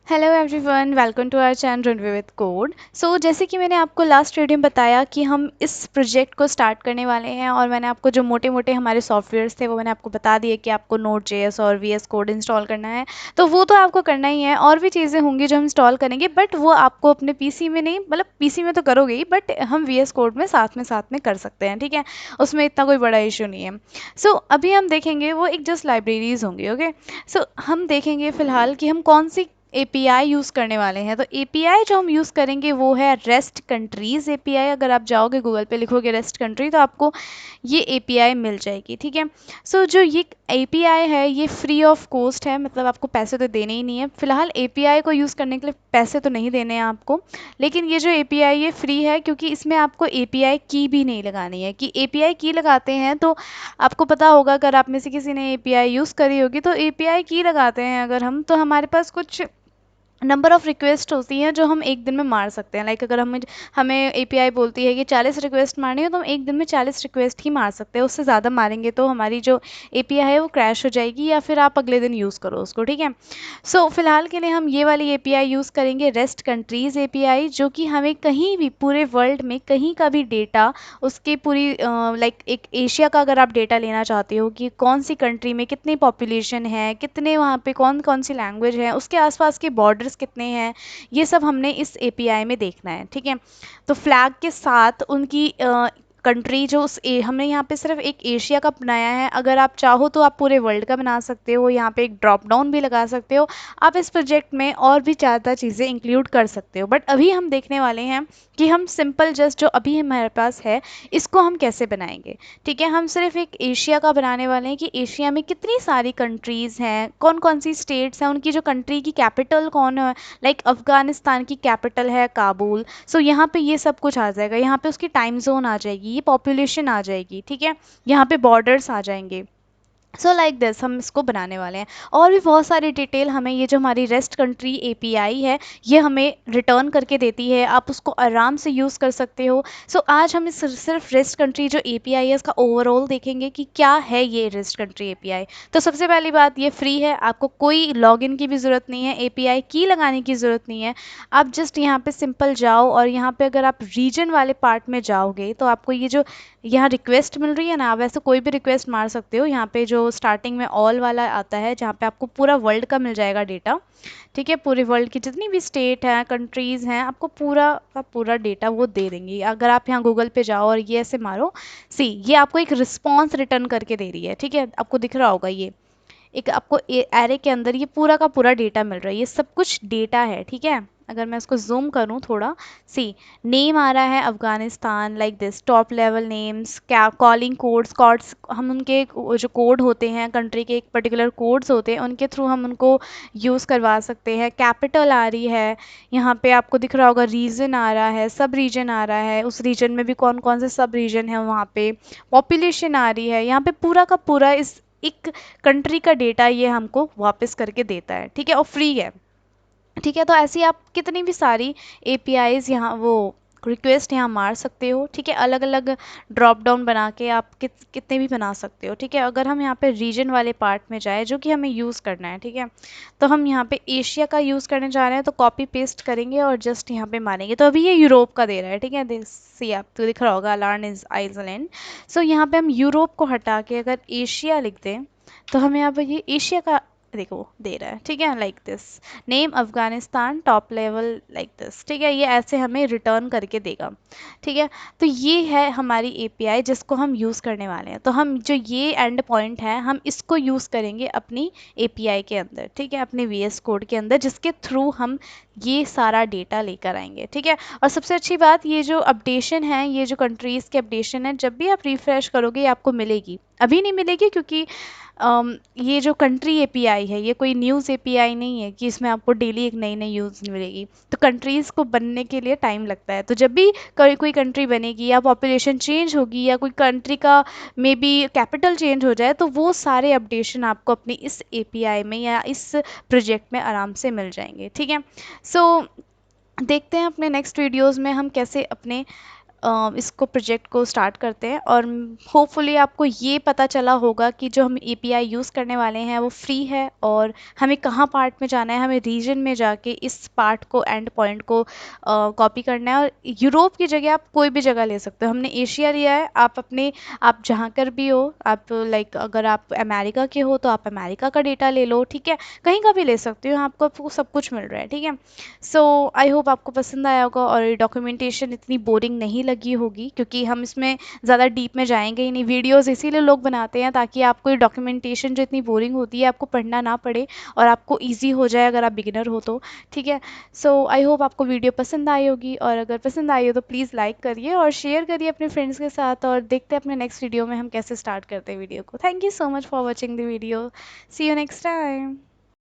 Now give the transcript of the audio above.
Hello everyone, welcome to our channel runway with code. So जैसे कि मैंने आपको लास्ट वीडियो में बताया कि हम इस प्रोजेक्ट को स्टार्ट करने वाले हैं, और मैंने आपको जो मोटे मोटे हमारे सॉफ्टवेयर्स थे वो मैंने आपको बता दिए कि आपको नोट जेएस और वीएस कोड इंस्टॉल करना है। तो वो तो आपको करना ही है, और भी चीज़ें होंगी जो हम इंस्टॉल करेंगे, बट वो आपको अपने पीसी में नहीं, मतलब पीसी में तो करोगे ही, बट हम वीएस कोड में साथ में कर सकते हैं। ठीक है, उसमें इतना कोई बड़ा इशू नहीं है। सो अभी हम देखेंगे वो एक जस्ट लाइब्रेरीज होंगी। ओके, सो हम देखेंगे फिलहाल कि हम कौन सी एपीआई यूज़ करने वाले हैं। तो एपीआई जो हम यूज़ करेंगे वो है रेस्ट कंट्रीज़ एपीआई। अगर आप जाओगे गूगल पे लिखोगे रेस्ट कंट्री तो आपको ये एपीआई मिल जाएगी। ठीक है, सो जो ये एपीआई है ये फ्री ऑफ कॉस्ट है, मतलब आपको पैसे तो देने ही नहीं है। फिलहाल एपीआई को यूज़ करने के लिए पैसे तो नहीं देने हैं आपको, लेकिन ये जो एपीआई ये फ्री है, क्योंकि इसमें आपको एपीआई की भी नहीं लगानी है। कि एपीआई की लगाते हैं तो आपको पता होगा, अगर आप में से किसी ने एपीआई यूज़ करी होगी, तो एपीआई की लगाते हैं अगर हम, तो हमारे पास कुछ नंबर ऑफ़ रिक्वेस्ट होती हैं जो हम एक दिन में मार सकते हैं। लाइक अगर हमें हमें एपीआई बोलती है कि 40 रिक्वेस्ट मारनी हो, तो हम एक दिन में 40 रिक्वेस्ट ही मार सकते हैं। उससे ज़्यादा मारेंगे तो हमारी जो एपीआई है वो क्रैश हो जाएगी, या फिर आप अगले दिन यूज़ करो उसको। ठीक है, सो फिलहाल के लिए हम ये वाली एपीआई यूज़ करेंगे, रेस्ट कंट्रीज़ एपीआई, जो कि हमें कहीं भी पूरे वर्ल्ड में कहीं का भी डेटा, उसके पूरी लाइक एक एशिया का अगर आप डेटा लेना चाहते हो कि कौन सी कंट्री में कितनी पॉपुलेशन है, कितने वहाँ पे कौन कौन सी लैंग्वेज है, उसके आसपास के बॉर्डर्स कितने हैं, ये सब हमने इस एपीआई में देखना है। ठीक है, तो फ्लैग के साथ उनकी कंट्री जो हमने यहाँ पे सिर्फ एक एशिया का बनाया है। अगर आप चाहो तो आप पूरे वर्ल्ड का बना सकते हो, यहाँ पे एक ड्रॉप डाउन भी लगा सकते हो। आप इस प्रोजेक्ट में और भी ज़्यादा चीज़ें इंक्लूड कर सकते हो, बट अभी हम देखने वाले हैं कि हम सिंपल जस्ट जो अभी हमारे पास है इसको हम कैसे बनाएंगे। ठीक है, हम सिर्फ एक एशिया का बनाने वाले हैं कि एशिया में कितनी सारी कंट्रीज़ हैं, कौन कौन सी स्टेट्स हैं, उनकी जो कंट्री की कैपिटल कौन है। लाइक अफ़गानिस्तान की कैपिटल है काबुल, सो यहाँ पे ये सब कुछ आ जाएगा। यहाँ पे उसकी टाइम जोन आ जाएगी, ये पॉपुलेशन आ जाएगी। ठीक है, यहाँ पे बॉर्डर्स आ जाएंगे। सो लाइक दिस हम इसको बनाने वाले हैं, और भी बहुत सारी डिटेल हमें ये जो हमारी रेस्ट कंट्री एपीआई है ये हमें रिटर्न करके देती है। आप उसको आराम से यूज़ कर सकते हो। सो आज हम इस सिर्फ रेस्ट कंट्री जो एपीआई है इसका ओवरऑल देखेंगे कि क्या है ये रेस्ट कंट्री एपीआई। तो सबसे पहली बात, ये फ्री है, आपको कोई लॉगिन की भी ज़रूरत नहीं है, एपीआई की लगाने की ज़रूरत नहीं है। आप जस्ट यहाँ पे सिंपल जाओ, और यहाँ पे अगर आप रीजन वाले पार्ट में जाओगे तो आपको ये जो यहाँ रिक्वेस्ट मिल रही है ना, आप वैसे कोई भी रिक्वेस्ट मार सकते हो। यहाँ पे जो स्टार्टिंग में ऑल वाला आता है जहाँ पे आपको पूरा वर्ल्ड का मिल जाएगा डेटा। ठीक है, पूरे वर्ल्ड की जितनी भी स्टेट हैं, कंट्रीज़ हैं, आपको पूरा का पूरा डेटा वो दे देंगी। अगर आप यहाँ गूगल पे जाओ और ये ऐसे मारो, सी ये आपको एक रिस्पॉन्स रिटर्न करके दे रही है। ठीक है, आपको दिख रहा होगा ये एक आपको एरे के अंदर ये पूरा का पूरा डेटा मिल रहा है, ये सब कुछ डेटा है। ठीक है, अगर मैं इसको जूम करूँ थोड़ा, सी नेम आ रहा है Afghanistan, like this top level names, क्या कॉलिंग कोड्स हम उनके जो कोड होते हैं कंट्री के, एक पर्टिकुलर कोड्स होते हैं, उनके थ्रू हम उनको यूज़ करवा सकते हैं। कैपिटल आ रही है, यहाँ पे आपको दिख रहा होगा रीजन आ रहा है, सब रीजन आ रहा है, उस रीजन में भी कौन कौन से सब रीजन है, वहाँ पे पॉपुलेशन आ रही है। यहाँ पे पूरा का पूरा इस एक कंट्री का डेटा ये हमको वापस करके देता है। ठीक है, और फ्री है। ठीक है, तो ऐसी आप कितनी भी सारी एपीआईज यहाँ वो रिक्वेस्ट यहाँ मार सकते हो। ठीक है, अलग अलग ड्रॉप डाउन बना के आप कितने भी बना सकते हो। ठीक है, अगर हम यहाँ पे रीजन वाले पार्ट में जाए जो कि हमें यूज़ करना है, ठीक है, तो हम यहाँ पे एशिया का यूज़ करने जा रहे हैं, तो कॉपी पेस्ट करेंगे और जस्ट यहाँ पे मारेंगे। तो अभी ये यूरोप का दे रहा है। ठीक है, सी आपको दिख रहा होगा अलार्न इज आइसलैंड। सो यहाँ पे हम यूरोप को हटा के अगर एशिया लिख दें, तो हमें यहाँ पे ये एशिया का देखो दे रहा है। ठीक है, like this name Afghanistan top level, like this. ठीक है, ये ऐसे हमें रिटर्न करके देगा। ठीक है, तो ये है हमारी एपीआई जिसको हम यूज़ करने वाले हैं। तो हम जो ये एंड पॉइंट है हम इसको यूज़ करेंगे अपनी एपीआई के अंदर। ठीक है, अपने वीएस कोड के अंदर, जिसके थ्रू हम ये सारा डेटा लेकर आएंगे। ठीक है, और सबसे अच्छी बात, ये जो अपडेशन है, ये जो कंट्रीज़ के अपडेशन है, जब भी आप रिफ्रेश करोगे ये आपको मिलेगी। अभी नहीं मिलेगी क्योंकि ये जो कंट्री एपीआई है ये कोई न्यूज़ एपीआई नहीं है कि इसमें आपको डेली एक नई नई न्यूज़ मिलेगी। तो कंट्रीज़ को बनने के लिए टाइम लगता है। तो जब भी कोई कंट्री बनेगी, या पॉपुलेशन चेंज होगी, या कोई कंट्री का मे बी कैपिटल चेंज हो जाए, तो वो सारे अपडेशन आपको अपनी इस एपीआई में या इस प्रोजेक्ट में आराम से मिल जाएंगे। ठीक है, सो देखते हैं अपने नेक्स्ट वीडियोज़ में हम कैसे अपने इसको प्रोजेक्ट को स्टार्ट करते हैं। और होपफुली आपको ये पता चला होगा कि जो हम एपीआई यूज़ करने वाले हैं वो फ्री है, और हमें कहाँ पार्ट में जाना है, हमें रीजन में जाके इस पार्ट को, एंड पॉइंट को कॉपी करना है। और यूरोप की जगह आप कोई भी जगह ले सकते हो, हमने एशिया लिया है, आप अपने, आप जहाँ कर भी हो, आप लाइक अगर आप अमेरिका के हो तो आप अमेरिका का डेटा ले लो, ठीक है, कहीं का भी ले सकते हो, आपको सब कुछ मिल रहा है, ठीक है। सो आई होप आपको पसंद आया होगा, और डॉक्यूमेंटेशन इतनी बोरिंग नहीं लगी होगी, क्योंकि हम इसमें ज़्यादा डीप में जाएंगे ही नहीं। वीडियोस इसीलिए लोग बनाते हैं ताकि आपको ये डॉक्यूमेंटेशन जो इतनी बोरिंग होती है आपको पढ़ना ना पड़े, और आपको ईजी हो जाए अगर आप बिगिनर हो तो, ठीक है। सो आई होप आपको वीडियो पसंद आई होगी, और अगर पसंद आई हो तो प्लीज़ लाइक करिए और शेयर करिए अपने फ्रेंड्स के साथ, और देखते हैं अपने नेक्स्ट वीडियो में हम कैसे स्टार्ट करते हैं वीडियो को। Thank you so much for watching the video. See you next time.